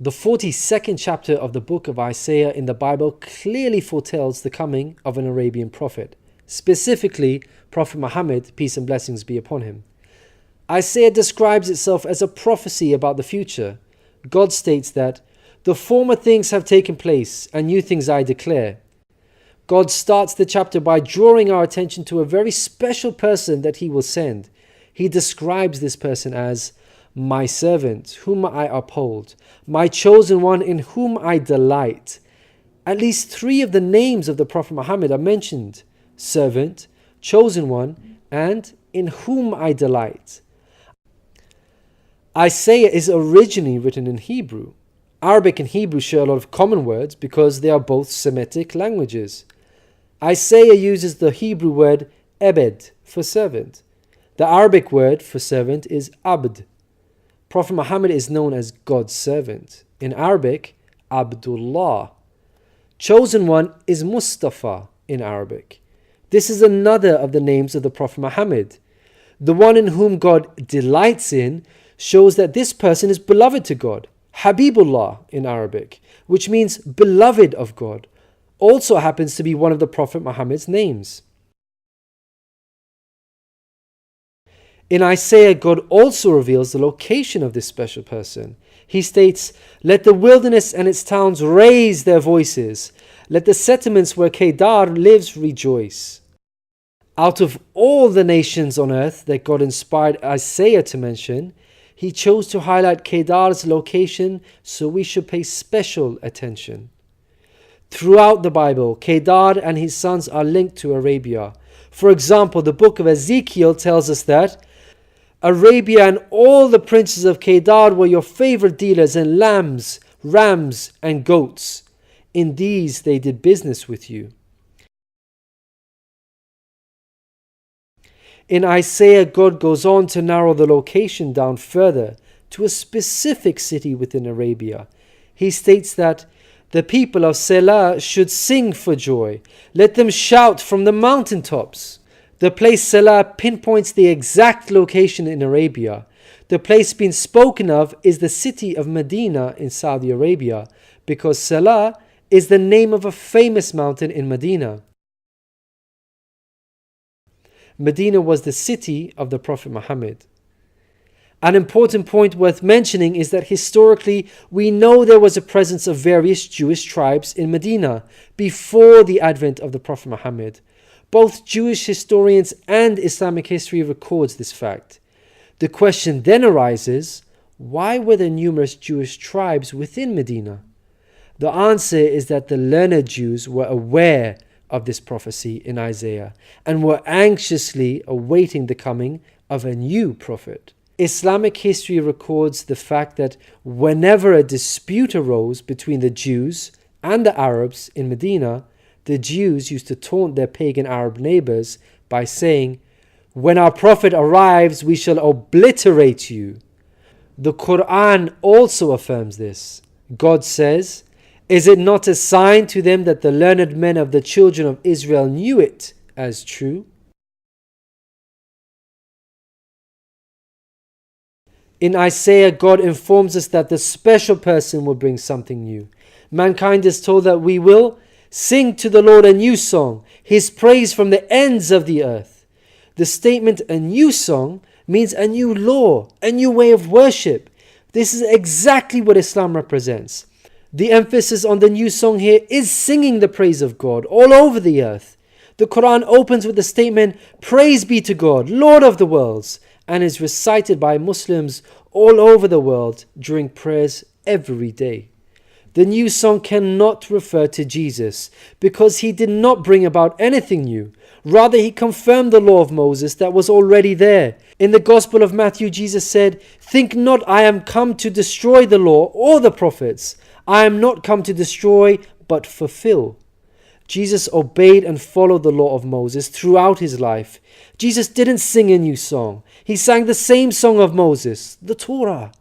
The 42nd chapter of the book of Isaiah in the Bible clearly foretells the coming of an Arabian prophet, specifically Prophet Muhammad, peace and blessings be upon him. Isaiah describes itself as a prophecy about the future. God states that, "The former things have taken place, and new things I declare." God starts the chapter by drawing our attention to a very special person that he will send. He describes this person as my servant, whom I uphold, my chosen one in whom I delight. At least 3 of the names of the Prophet Muhammad are mentioned: servant, chosen one, and in whom I delight. Isaiah is originally written in Hebrew. Arabic and Hebrew share a lot of common words because they are both Semitic languages. Isaiah uses the Hebrew word ebed for servant. The Arabic word for servant is abd. Prophet Muhammad is known as God's servant. In Arabic, Abdullah. Chosen one is Mustafa in Arabic. This is another of the names of the Prophet Muhammad. The one in whom God delights in shows that this person is beloved to God. Habibullah in Arabic, which means beloved of God, also happens to be one of the Prophet Muhammad's names. In Isaiah, God also reveals the location of this special person. He states, "Let the wilderness and its towns raise their voices. Let the settlements where Kedar lives rejoice." Out of all the nations on earth that God inspired Isaiah to mention, he chose to highlight Kedar's location, so we should pay special attention. Throughout the Bible, Kedar and his sons are linked to Arabia. For example, the book of Ezekiel tells us that Arabia and all the princes of Kedar were your favorite dealers in lambs, rams, and goats. In these they did business with you. In Isaiah, God goes on to narrow the location down further to a specific city within Arabia. He states that the people of Selah should sing for joy. Let them shout from the mountaintops. The place Selah pinpoints the exact location in Arabia. The place being spoken of is the city of Madinah in Saudi Arabia, because Selah is the name of a famous mountain in Madinah. Medina was the city of the Prophet Muhammad. An important point worth mentioning is that historically we know there was a presence of various Jewish tribes in Medina before the advent of the Prophet Muhammad. Both Jewish historians and Islamic history records this fact. The question then arises, why were there numerous Jewish tribes within Medina? The answer is that the learned Jews were aware of this prophecy in Isaiah and were anxiously awaiting the coming of a new prophet. Islamic history records the fact that whenever a dispute arose between the Jews and the Arabs in Medina, the Jews used to taunt their pagan Arab neighbors by saying, "When our prophet arrives, we shall obliterate you." The Quran also affirms this. God says, "Is it not a sign to them that the learned men of the children of Israel knew it as true?" In Isaiah, God informs us that the special person will bring something new. Mankind is told that we will sing to the Lord a new song, His praise from the ends of the earth. The statement "a new song" means a new law, a new way of worship. This is exactly what Islam represents. The emphasis on the new song here is singing the praise of God all over the earth. The Quran opens with the statement, "Praise be to God, Lord of the worlds," and is recited by Muslims all over the world during prayers every day. The new song cannot refer to Jesus because he did not bring about anything new. Rather, he confirmed the law of Moses that was already there. In the Gospel of Matthew, Jesus said, "Think not I am come to destroy the law or the prophets. I am not come to destroy, but fulfill." Jesus obeyed and followed the law of Moses throughout his life. Jesus didn't sing a new song. He sang the same song of Moses, the Torah.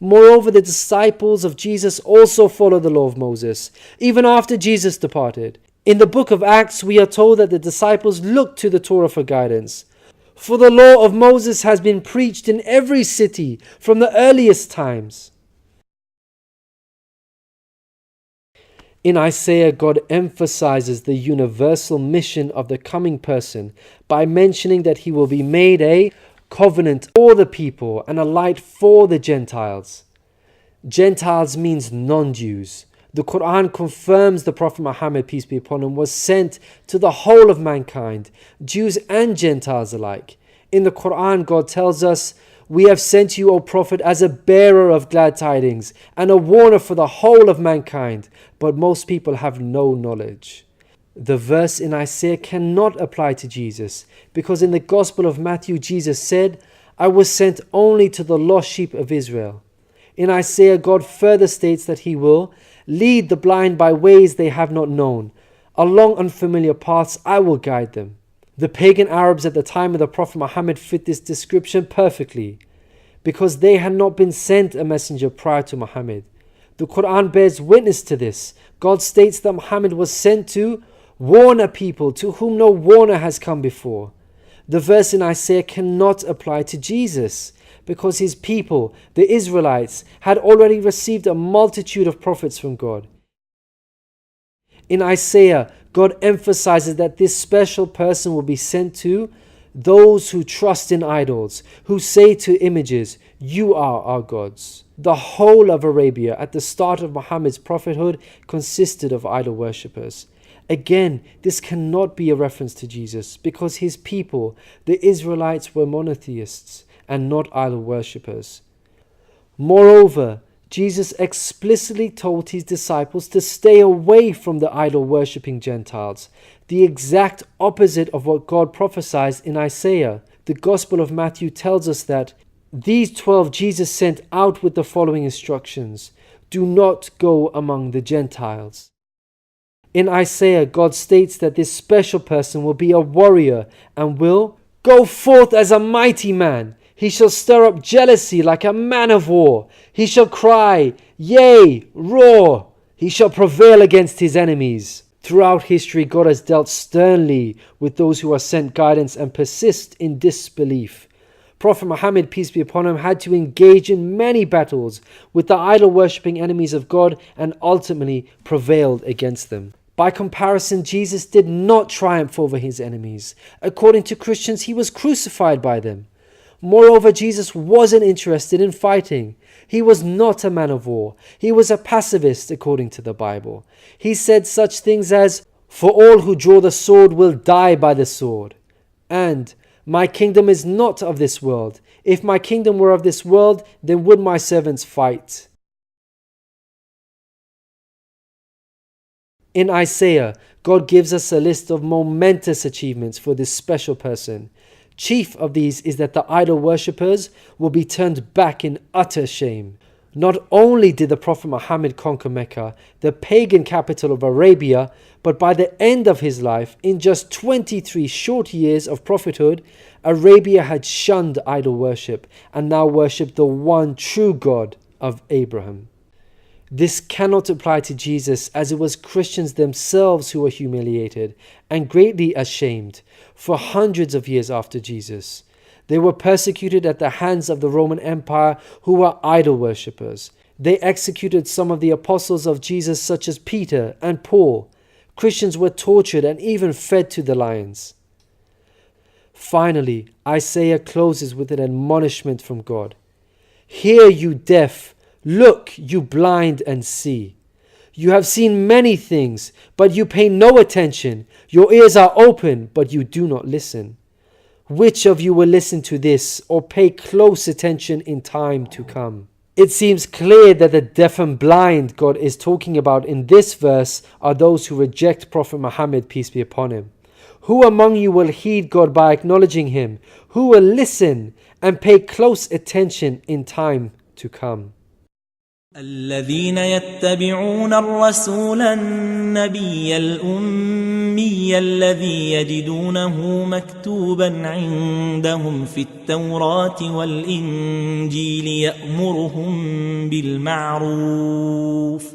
Moreover, the disciples of Jesus also followed the law of Moses, even after Jesus departed. In the book of Acts, we are told that the disciples looked to the Torah for guidance. For the law of Moses has been preached in every city from the earliest times. In Isaiah, God emphasizes the universal mission of the coming person by mentioning that he will be made a covenant for the people and a light for the Gentiles. Gentiles means non-Jews. The Quran confirms the Prophet Muhammad, peace be upon him, was sent to the whole of mankind, Jews and Gentiles alike. In the Quran, God tells us, "We have sent you, O Prophet, as a bearer of glad tidings and a warner for the whole of mankind, but most people have no knowledge." The verse in Isaiah cannot apply to Jesus, because in the Gospel of Matthew, Jesus said, "I was sent only to the lost sheep of Israel." In Isaiah, God further states that he will lead the blind by ways they have not known. Along unfamiliar paths I will guide them. The pagan Arabs at the time of the Prophet Muhammad fit this description perfectly, because they had not been sent a messenger prior to Muhammad. The Quran bears witness to this. God states that Muhammad was sent to warn a people to whom no warner has come before. The verse in Isaiah cannot apply to Jesus, because his people, the Israelites, had already received a multitude of prophets from God. In Isaiah, God emphasizes that this special person will be sent to those who trust in idols, who say to images, "You are our gods." The whole of Arabia at the start of Muhammad's prophethood consisted of idol worshippers. Again, this cannot be a reference to Jesus, because his people, the Israelites, were monotheists and not idol worshippers. Moreover, Jesus explicitly told his disciples to stay away from the idol worshipping Gentiles, the exact opposite of what God prophesied in Isaiah. The Gospel of Matthew tells us that these 12 Jesus sent out with the following instructions: "Do not go among the Gentiles." In Isaiah, God states that this special person will be a warrior and will go forth as a mighty man. He shall stir up jealousy like a man of war. He shall cry, yea, roar. He shall prevail against his enemies. Throughout history, God has dealt sternly with those who are sent guidance and persist in disbelief. Prophet Muhammad, peace be upon him, had to engage in many battles with the idol-worshipping enemies of God and ultimately prevailed against them. By comparison, Jesus did not triumph over his enemies. According to Christians, he was crucified by them. Moreover, Jesus wasn't interested in fighting. He was not a man of war. He was a pacifist, according to the Bible. He said such things as, "For all who draw the sword will die by the sword," and "My kingdom is not of this world. If my kingdom were of this world, then would my servants fight." In Isaiah, God gives us a list of momentous achievements for this special person. Chief of these is that the idol worshippers will be turned back in utter shame. Not only did the Prophet Muhammad conquer Mecca, the pagan capital of Arabia, but by the end of his life, in just 23 short years of prophethood, Arabia had shunned idol worship and now worshipped the one true God of Abraham. This cannot apply to Jesus, as it was Christians themselves who were humiliated and greatly ashamed for hundreds of years after Jesus. They were persecuted at the hands of the Roman Empire, who were idol worshippers. They executed some of the apostles of Jesus, such as Peter and Paul. Christians were tortured and even fed to the lions. Finally, Isaiah closes with an admonishment from God. "Hear, you deaf. Look, you blind, and see. You have seen many things, but you pay no attention. Your ears are open, but you do not listen. Which of you will listen to this or pay close attention in time to come?" It seems clear that the deaf and blind God is talking about in this verse are those who reject Prophet Muhammad, peace be upon him. Who among you will heed God by acknowledging him? Who will listen and pay close attention in time to come? الذين يتبعون الرسول النبي الأمي الذي يجدونه مكتوبا عندهم في التوراة والإنجيل يأمرهم بالمعروف